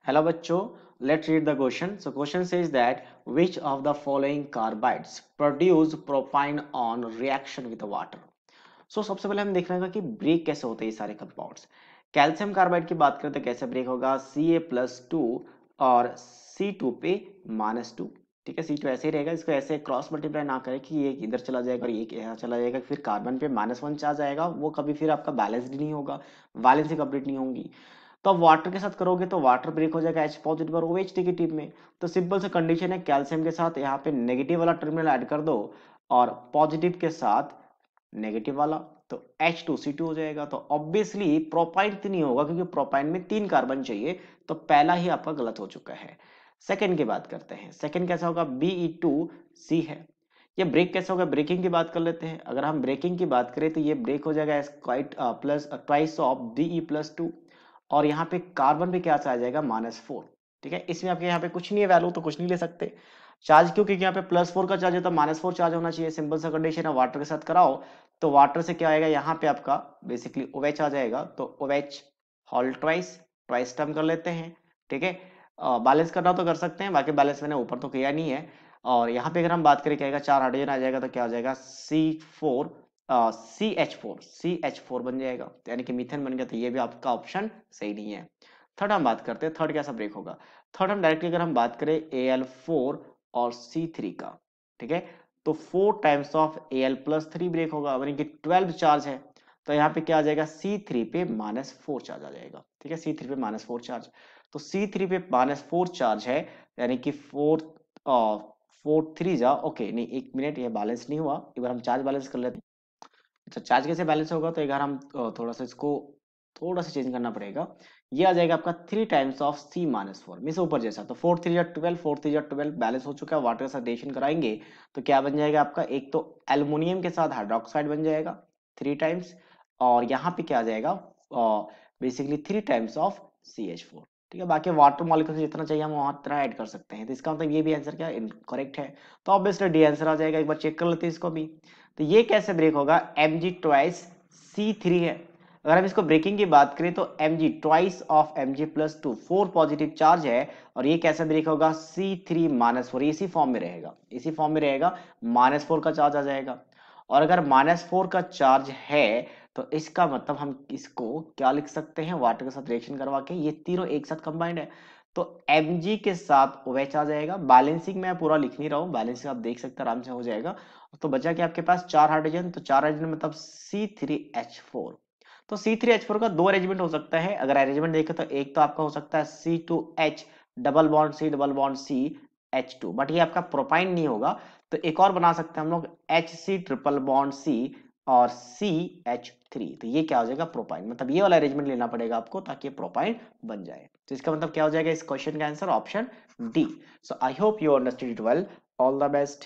Hello bachcho, let's read the question. So question says that which of the following carbides produce propane on reaction with water? So सबसे पहले हम देख रहे हैं कि break कैसे होते हैं ये सारे कंपाउंड्स। कैल्शियम कार्बाइड की बात करें तो कैसे ब्रेक होगा, Ca+2 और C2 पे -2। ठीक है, C2 ऐसे ही रहेगा, इसको ऐसे क्रॉस मल्टीप्लाई ना करें कि ये इधर चला जाएगा और ये यहाँ चला जाएगा, फिर कार्बन पे -1 चार्ज आएगा, वो कभी फिर आपका बैलेंस्ड नहीं होगा, वैलेंसी कंप्लीट नहीं होंगी। तो अब वाटर के साथ करोगे तो वाटर ब्रेक हो जाएगा H पॉजिटिव और OH नेगेटिव में। तो सिंपल सा कंडीशन है, कैल्शियम के साथ यहाँ पे नेगेटिव वाला टर्मिनल ऐड कर दो और पॉजिटिव के साथ नेगेटिव वाला, तो H2C2 हो जाएगा। तो ऑब्वियसली प्रोपाइन तो नहीं होगा क्योंकि प्रोपाइन में 3 कार्बन चाहिए, तो पहला ही आपका गलत हो चुका है। सेकंड की बात करते हैं, सेकंड कैसा होगा, Be2C है। ये ब्रेक कैसे होगा, ब्रेकिंग की बात कर लेते हैं। अगर हम ब्रेकिंग की बात करें तो ये ब्रेक हो जाएगा quite plus twice of Be+2 और यहाँ पे कार्बन पे क्या आ जाएगा, -4। ठीक है, इसमें आपके यहाँ पे कुछ नहीं है वैल्यू, तो कुछ नहीं ले सकते। चार्ज क्यों, क्योंकि यहाँ पे +4 का चार्ज है तो -4 चार्ज होना चाहिए, सिंपल सा कंडीशन है। वाटर के साथ कराओ तो वाटर से क्या आएगा, यहाँ पे आपका बेसिकली OH आ जाएगा, तो OH whole twice, twice term कर लेते हैं। ठीक है, बैलेंस करना तो कर सकते हैं, बाकी बैलेंस मैंने ऊपर तो किया नहीं है। और यहाँ पे अगर हम बात करें क्या आएगा, 4 हाइड्रोजन आ जाएगा, तो क्या हो जाएगा, CH4 बन जाएगा, तो यानी कि मीथेन बन गया। तो ये भी आपका ऑप्शन सही नहीं है। थर्ड हम बात करते हैं, थर्ड कैसा ब्रेक होगा। थर्ड हम डायरेक्टली अगर हम बात करें Al4 और C3 का, ठीक है, तो 4 टाइम्स ऑफ Al+3 ब्रेक होगा, यानी कि 12 चार्ज है, तो यहाँ पे क्या आ जाएगा, C3 पे -4 चार्ज आ जाएगा। ठीक है, C3 पे -4 चार्ज, तो C3 पे -4 चार्ज है, यानी कि 4 3 जा, ओके नहीं, एक मिनट, ये बैलेंस नहीं हुआ, एक बार हम चार्ज बैलेंस कर लेते हैं। अच्छा, चार्ज कैसे बैलेंस होगा, तो एक बार हम थोड़ा सा इसको थोड़ा सा चेंज करना पड़ेगा। ये आ जाएगा आपका 3 टाइम्स ऑफ C-4 में से ऊपर जैसा, तो 4 3 12, 4 3 12 बैलेंस हो चुका है। वाटर के साथ रिएक्शन कराएंगे तो क्या बन जाएगा आपका, एक तो एल्युमिनियम के साथ हाइड्रोक्साइड बन जाएगा 3 टाइम्स, और यहाँ पे क्या आ जाएगा, बेसिकली 3 टाइम्स ऑफ CH4। ठीक है, बाकी वाटर मॉलिक्यूल से जितना चाहिए हम वहां उतना ऐड कर सकते हैं, तो इसका मतलब ये भी आंसर क्या इनकरेक्ट है, तो ऑब्वियसली डी आंसर आ जाएगा। एक बार चेक कर लेते हैं इसको भी। तो ये कैसे ब्रेक होगा, Mg ट्वाइस C3 है। अगर हम इसको ब्रेकिंग की बात करें तो Mg twice of Mg+2, 4 positive charge है, और ये कैसे ब्रेक होगा, C3-4, इसी फॉर्म में रहेगा, इसी फॉर्म में रहेगा, -4 का चार्ज आ जाएगा। और अगर -4 का चार्ज है तो इसका मतलब हम इसको क्या लिख सकते हैं, वाटर के साथ रिएक्शन करवा के ये तीनों एक साथ कंबाइंड है, तो Mg के साथ OH आ जाएगा। बैलेंसिंग मैं पूरा लिख नहीं रहा हूँ, बैलेंसिंग आप देख सकते हैं, आराम से हो जाएगा। तो बचा कि आपके पास 4 हाइड्रोजन, तो 4 हाइड्रोजन मतलब C3H4। तो C3H4 का 2 अरेंजमेंट हो सकता है। अगर अरेंजमेंट देखें तो एक तो आपका हो सकता है C2H double bond C double bond C H2, but ये आपका प्रोपाइन नहीं होगा। तो एक और बना सकते हैं हम लोग, HC ट्रिपल बॉन्ड C और CH3, तो ये क्या हो जाएगा, प्रोपाइन। मतलब ये वाला अरेंजमेंट लेना पड़ेगा आपको ताकि ये प्रोपाइन बन जाए। तो इसका मतलब क्या हो जाएगा, इस क्वेश्चन का answer option D. So I hope you understood it well. All the best.